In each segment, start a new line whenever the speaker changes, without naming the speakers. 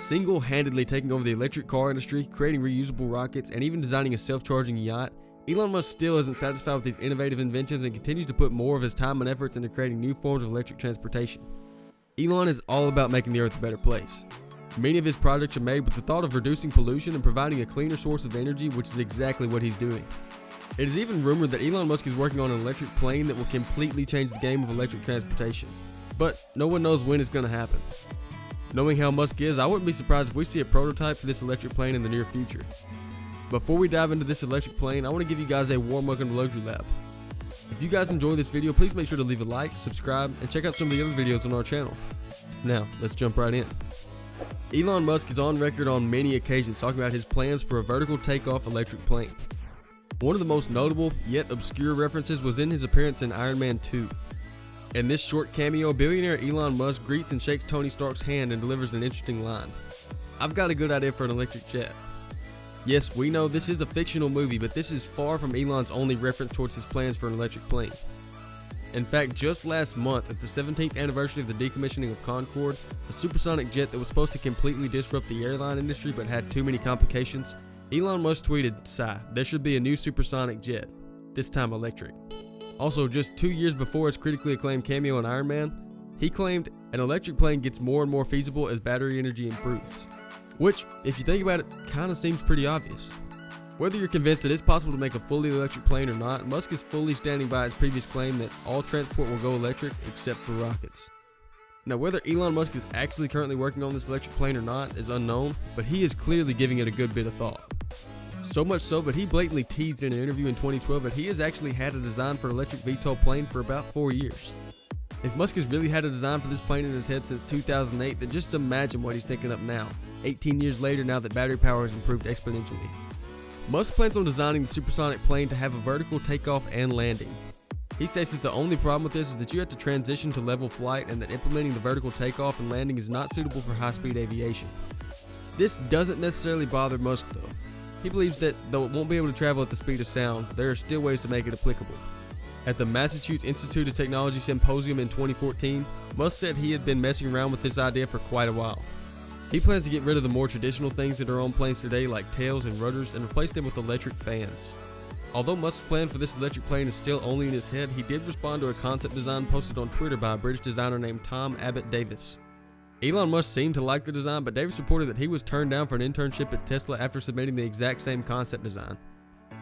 Single-handedly taking over the electric car industry, creating reusable rockets, and even designing a self-charging yacht, Elon Musk still isn't satisfied with these innovative inventions and continues to put more of his time and efforts into creating new forms of electric transportation. Elon is all about making the Earth a better place. Many of his projects are made with the thought of reducing pollution and providing a cleaner source of energy, which is exactly what he's doing. It is even rumored that Elon Musk is working on an electric plane that will completely change the game of electric transportation. But no one knows when it's going to happen. Knowing how Musk is, I wouldn't be surprised if we see a prototype for this electric plane in the near future. Before we dive into this electric plane, I want to give you guys a warm welcome to Luxury Lab. If you guys enjoy this video, please make sure to leave a like, subscribe, and check out some of the other videos on our channel. Now, let's jump right in. Elon Musk is on record on many occasions talking about his plans for a vertical takeoff electric plane. One of the most notable, yet obscure references was in his appearance in Iron Man 2. In this short cameo, billionaire Elon Musk greets and shakes Tony Stark's hand and delivers an interesting line. "I've got a good idea for an electric jet." Yes, we know this is a fictional movie, but this is far from Elon's only reference towards his plans for an electric plane. In fact, just last month, at the 17th anniversary of the decommissioning of Concorde, a supersonic jet that was supposed to completely disrupt the airline industry but had too many complications, Elon Musk tweeted, "Sigh, there should be a new supersonic jet, this time electric." Also, just 2 years before his critically acclaimed cameo in Iron Man, he claimed an electric plane gets more and more feasible as battery energy improves. Which, if you think about it, kinda seems pretty obvious. Whether you're convinced that it's possible to make a fully electric plane or not, Musk is fully standing by his previous claim that all transport will go electric except for rockets. Now, whether Elon Musk is actually currently working on this electric plane or not is unknown, but he is clearly giving it a good bit of thought. So much so that he blatantly teased in an interview in 2012 that he has actually had a design for an electric VTOL plane for about 4 years. If Musk has really had a design for this plane in his head since 2008, then just imagine what he's thinking up now, 18 years later now that battery power has improved exponentially. Musk plans on designing the supersonic plane to have a vertical takeoff and landing. He states that the only problem with this is that you have to transition to level flight and that implementing the vertical takeoff and landing is not suitable for high-speed aviation. This doesn't necessarily bother Musk though. He believes that though it won't be able to travel at the speed of sound, there are still ways to make it applicable. At the Massachusetts Institute of Technology Symposium in 2014, Musk said he had been messing around with this idea for quite a while. He plans to get rid of the more traditional things that are on planes today like tails and rudders and replace them with electric fans. Although Musk's plan for this electric plane is still only in his head, he did respond to a concept design posted on Twitter by a British designer named Tom Abbott Davis. Elon Musk seemed to like the design, but Davis reported that he was turned down for an internship at Tesla after submitting the exact same concept design.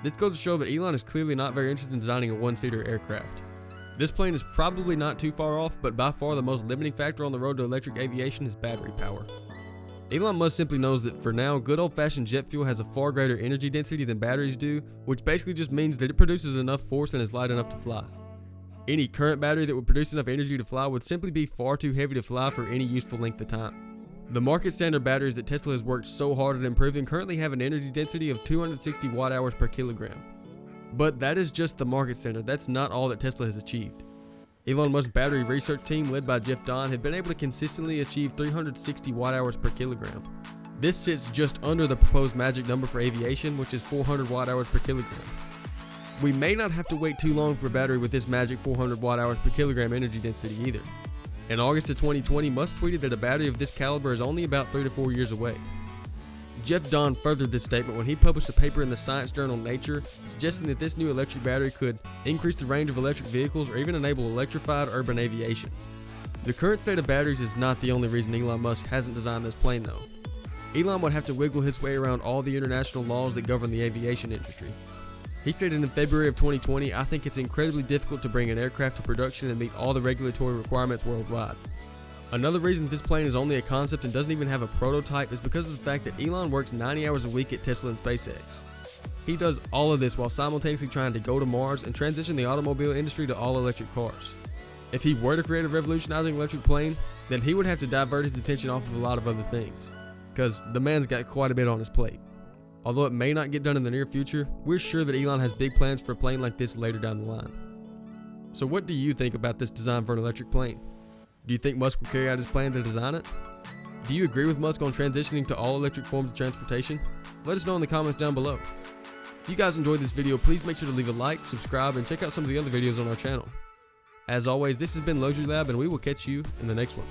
This goes to show that Elon is clearly not very interested in designing a one-seater aircraft. This plane is probably not too far off, but by far the most limiting factor on the road to electric aviation is battery power. Elon Musk simply knows that for now, good old-fashioned jet fuel has a far greater energy density than batteries do, which basically just means that it produces enough force and is light enough to fly. Any current battery that would produce enough energy to fly would simply be far too heavy to fly for any useful length of time. The market standard batteries that Tesla has worked so hard at improving currently have an energy density of 260 watt-hours per kilogram. But that is just the market standard, that's not all that Tesla has achieved. Elon Musk's battery research team, led by Jeff Dahn, have been able to consistently achieve 360 watt-hours per kilogram. This sits just under the proposed magic number for aviation, which is 400 watt-hours per kilogram. We may not have to wait too long for a battery with this magic 400 watt-hours per kilogram energy density either. In August of 2020, Musk tweeted that a battery of this caliber is only about 3 to 4 years away. Jeff Dahn furthered this statement when he published a paper in the science journal Nature, suggesting that this new electric battery could increase the range of electric vehicles or even enable electrified urban aviation. The current state of batteries is not the only reason Elon Musk hasn't designed this plane though. Elon would have to wiggle his way around all the international laws that govern the aviation industry. He stated in February of 2020, "I think it's incredibly difficult to bring an aircraft to production and meet all the regulatory requirements worldwide." Another reason this plane is only a concept and doesn't even have a prototype is because of the fact that Elon works 90 hours a week at Tesla and SpaceX. He does all of this while simultaneously trying to go to Mars and transition the automobile industry to all electric cars. If he were to create a revolutionizing electric plane, then he would have to divert his attention off of a lot of other things, because the man's got quite a bit on his plate. Although it may not get done in the near future, we're sure that Elon has big plans for a plane like this later down the line. So what do you think about this design for an electric plane? Do you think Musk will carry out his plan to design it? Do you agree with Musk on transitioning to all electric forms of transportation? Let us know in the comments down below. If you guys enjoyed this video, please make sure to leave a like, subscribe, and check out some of the other videos on our channel. As always, this has been Luxury Lab, and we will catch you in the next one.